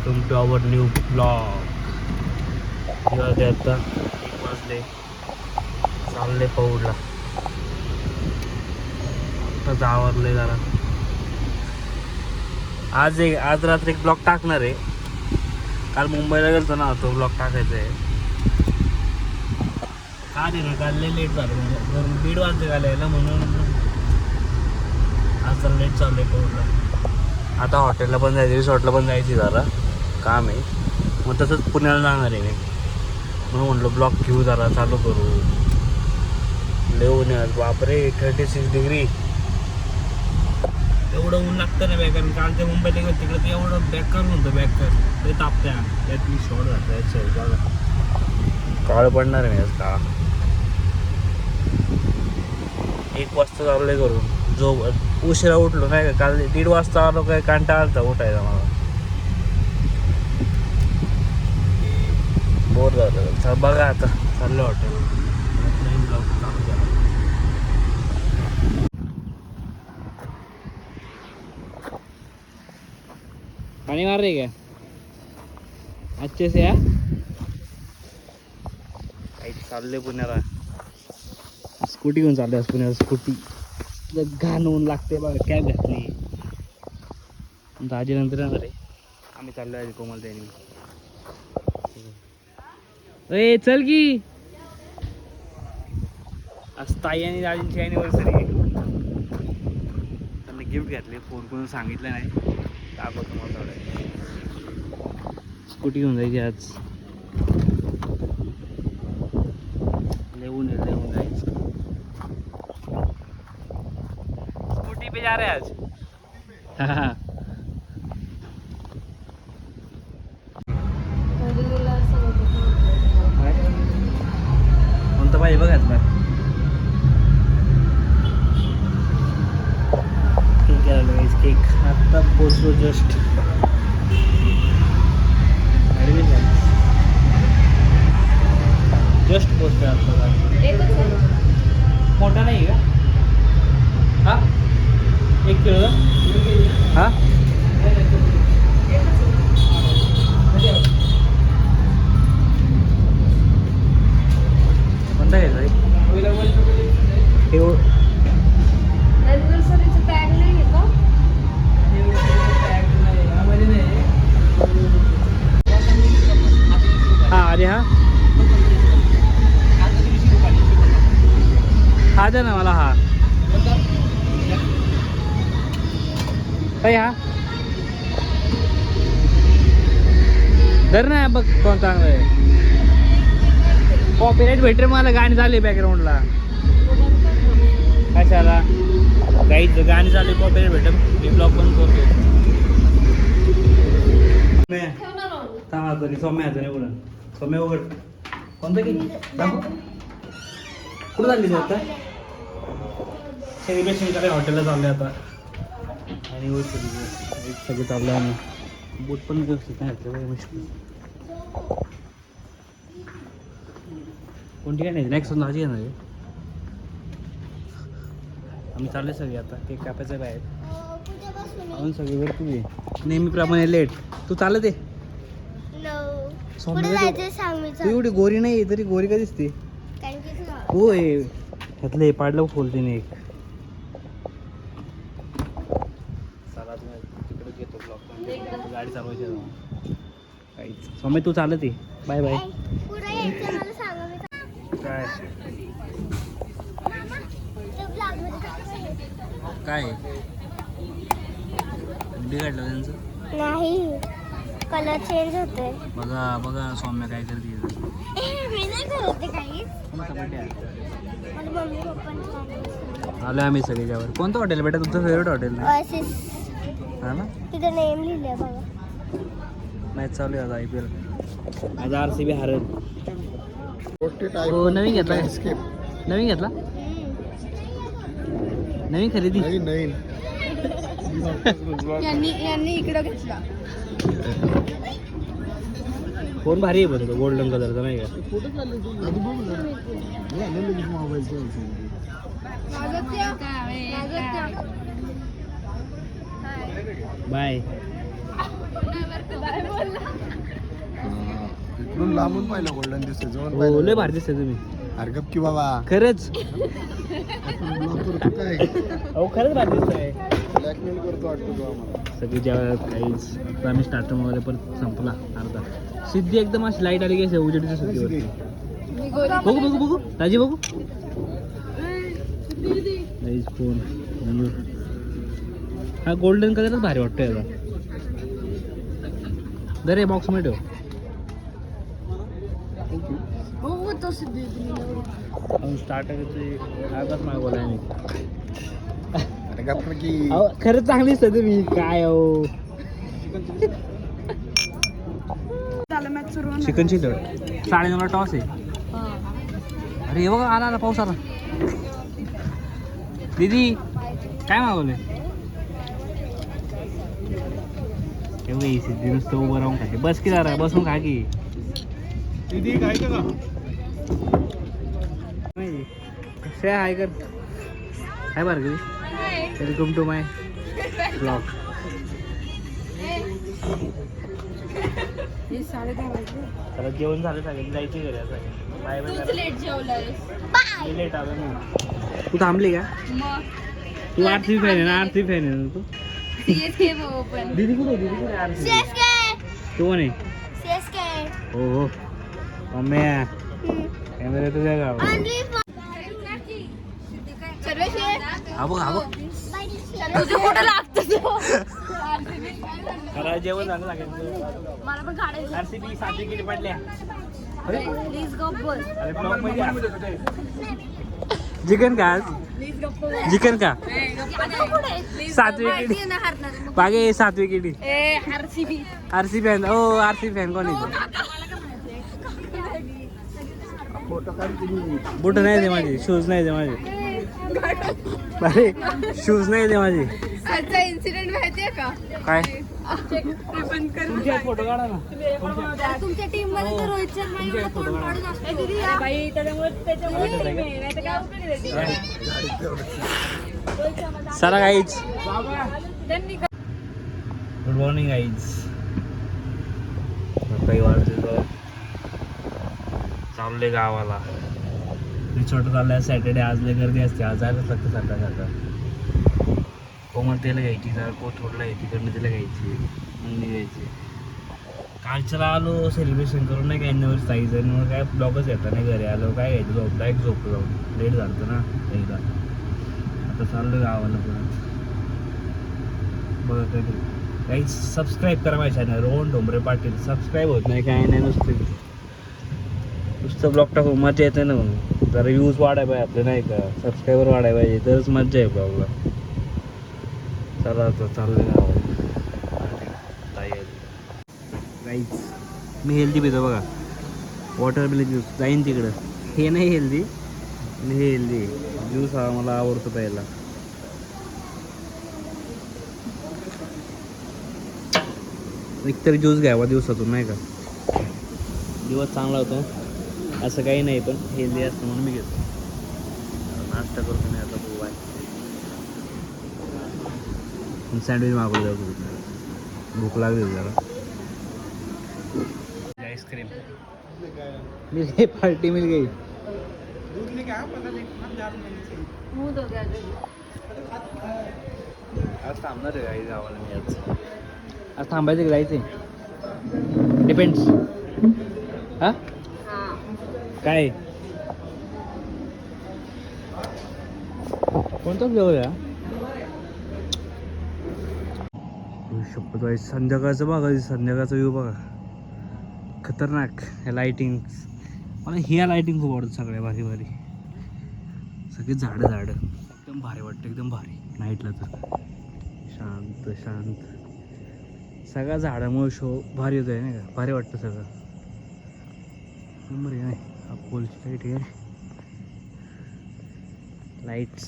Welcome to our new blog. ते आता 1 वाजले, चालले पौडला. आता आवरले जरा. आज रात्री एक ब्लॉग टाकणार आहे. काल मुंबईला गेलतो ना, तो ब्लॉग टाकायचा आहे. का रे काल लेट झालं, 1:30 वाजले घालायला, म्हणून आज तर लेट चाललंय पौडला. आता हॉटेलला पण जायचं, रिसॉर्टला पण जायची जरा काम आहे. मग तसंच पुण्याला जाणार आहे मी, म्हणून म्हटलं ब्लॉग घेऊ, जरा चालू करू. लिहून बापरे 36 डिग्री एवढं ऊन लागतं ना बॅकर. काल ते मुंबईला गेलं तिकडे ते एवढं बॅकर म्हणतो, बॅकर ते तापत्या त्यात मी शॉर्ट घातला. काळ पडणार आहे मी आज, काळा. 1 वाजता चाललंय करून. जो उशिरा उठलो नाही का, काल 1:30 वाजता आलो, काय कंटाळा आलता उठायचा मला, बोर झालं. बघा आता चाललं हॉटेल. पाणी मार रे क्या अच्छे से. काही चालले पुण्याला, स्कूटी घेऊन चालले आज पुण्याला. स्कूटी घाण ऊन लागते बघा, कॅब घातली. दाजी नंतर येणार आहे, आम्ही चाललो आहे कोमल त्याने. ए चल की, आज ताई आणि दाजींची ॲनिव्हर्सरी आहे. त्यांनी गिफ्ट घेतले, फोन करून सांगितलं नाही. दाखवतो मला थोडं. स्कूटी घेऊन जायची आज. लेवून जायचं. स्कूटी पे जा रहे आज. हा कोणतं पाहिजे बघा तुला. केक आला, केक आता पोचलो जस्ट. जस्ट पोचलो आता. मोठा नाही का हा, 1 किलो हा. कोणता घ्यायचा आहे? हा अरे हा हा द्या ना मला. हा काय हा धर ना बघ, कोण चांगलं आहे. कॉपीराईट भेटेल मला, गाणी झाली बॅकग्राऊंडला. कशाला काही गाणी झाली, कॉपीराईट भेटेल. मी ब्लॉग बंद करतो. थांबा तरी सौम्य हात नाही उघड. सौम्य उघड. कोणतं की दाखव. कुठं चालली तू आता? सेलिब्रेशन करायला हॉटेलला चालले आता. आणि सगळे चाललं आम्ही. बोट पण व्यवस्थित नाही घातलं मुश्किल. कोणती काय नाही, नेक्स्ट माझी येणार आहे. आम्ही चालले सगळे आता. केक कापायचं बाहेर अजून सगळे वर. तुम्ही नेहमीप्रमाणे लेट. तू चालत आहे. तू एवढी गोरी नाही तरी गोरी का दिसते. होय ह्यातलं हे पाडलं खोलतीने एक. चला तिकडे घेतो ब्लॉक. गाडी चालवायची काहीच. सौम्य तू चालत आहे. Bye bye. काय बिघडलं त्यांचं नाही, कलर चेंज होतोय. बघा बघा सौम्य काय करते. मी नाही करते काही. आलो आम्ही सगळे त्यावर. कोणतं हॉटेल बेटा तुमचं फेवरेट हॉटेल? हा ना, तिथं नेम लिहिलंय बघा. मॅच चालू आहे आता IPL. आज RCB हारेल. हो नवीन घेतला. नवीन घेतला, नवीन खरेदी. यांनी इकडं घेतला. फोन भारी आहे बरं, गोल्डन कलरचा नाही का. बाय. इकडून लांबून पाहिलं गोल्डन दिसते जवळ हो लय भारी दिसते तुम्ही. हरकत की बाबा खरंच काय अहो खरंच भारी दिसतंय. ब्लॅकमेल करतो वाटतो तो आम्हाला. सगळी ज्या काहीच आता आम्ही स्टार्टर वगैरे पण संपला अर्धा. सिद्धी एकदम अशी लाईट आली की उजेडची सुट्टीवरती. बघू बघू बघू राजी बघू. नाहीच फोन हा गोल्डन कलरच भारी वाटतो याला. दर बॉक्स मध्ये ठेव. स्टार्टर अर्धाच मागवला आहे मी. हरकत की अहो खरंच चांगली दिसते तुम्ही काय अहो. चिकन चिल्ली 9:30 टॉस आहे. अरे हे बघा आला आला पाऊस आला. दीदी काय मागवलंय. एवढं सिद्धी नुसतं उभं राहून खाते. बस की जरा बसून खा की. दीदी खायचं का कसे हाय कर hi Bhargavi. Welcome to my blog. त्याला जेवण झालं सगळं जायची घरी आता. Bye bye. लेट आलो ना. तू थांबली का. तू आरसी फॅन आहे ना. आरसी फॅन आहे ना तू. दीदी कुठे आहे. दीदी कुठे आहे. आरसी तू कोण आहे. हो हो मम्म्या कॅमेरा तुझ्या गाव. हा बघ हा बघ. खरं जेवण झालं सगळ्यांचं. आरसीबी 7 विकेट पडल्या. अरे ब्लॉग मध्ये चिकन का आज. चिकन का 7 विकेट बागे. 7 विकेट आरसी फॅन. ओ आरसी फॅन कोण आहे. बुट नाही दे माझे. शूज नाही दे माझे. अरे शूज नाही दे माझे. इन्सिडेंट माहितीये का काय तुमच्या फोटो काढा ना. तुमच्या टीम मध्ये तर रोहित शर्मा एवढा तोंड पाडून असतो. चला गाईज. Good morning guys. काही वाजले चालले गावाला. छोटं चाललंय. सॅटर्डे आज लय गर्दी असते. आज जायलाच लागतं सकाळ सकाळ. कोमलतेला घ्यायची जरा कोथरूडला घ्यायची. तिला घ्यायची मग निघायची. कालच्याला आलो सेलिब्रेशन करून नाही काय एनिव्हर्सरी जायचं. मग काय ब्लॉगच येतात नाही घरी आलो. काय घ्यायचं झोपला एक झोपलो जाऊन. लेट झालं ना एकदा. आता चाललो गावाला परत. बघा कधी काही सबस्क्राईब करा माझ्या चॅनल रोहन डोंबरे पाटील. सबस्क्राईब होत नाही काय नाही. नुसतं ब्लॉग टाकून मजा येते ना. म्हणून जरा व्ह्यूज वाढाय पाहिजे आपले नाही का. सबस्क्रायबर वाढाय पाहिजे तरच मजा आहे ब्लॉगला. चला आता चाललं गावाला. राईस मी हेल्दी पितो बघा. वॉटरमेलन ज्यूस जाईन तिकडं. हे नाही हेल्दी आणि हे हेल्दी. ज्यूस हा मला आवडतो प्यायला. एकतरी ज्यूस घ्यावा दिवसातून नाही का. दिवस चांगला होतो असं काही नाही. पण हेल्दी असतं म्हणून मी घेतो. नाश्ता करतो मी आता. खूप आहे सँडविच मागवलं जाऊ. भूक लागली जरा. आइसक्रीम मिल गई. पार्टी मिल गई. आज थांबणार आहे गाई गावाला मी. आज थांबायचं की जायचं डिपेंड्स. हा काय कोणता फ्लेवर आहे. शपथ आहे. संध्याकाळचं बघा. संध्याकाळचा व्ह्यू बघा. खतरनाक. ह्या लाईटिंग मला ह्या लाईटिंग खूप आवडतं. सगळ्या भारी भारी सगळी झाडं एकदम भारी वाटतं. एकदम भारी नाईटला तर शांत शांत. सगळ्या झाडामुळे शो भारी होत आहे नाही का. भारी वाटतं सगळं. नंबर आहे पोलची लाईट आहे. लाईट्स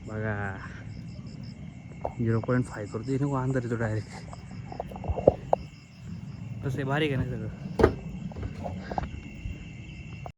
बघा. 0.5 करतो. नको अंदर येतो डायरेक्ट. कसं आहे भारी का नाही सगळं.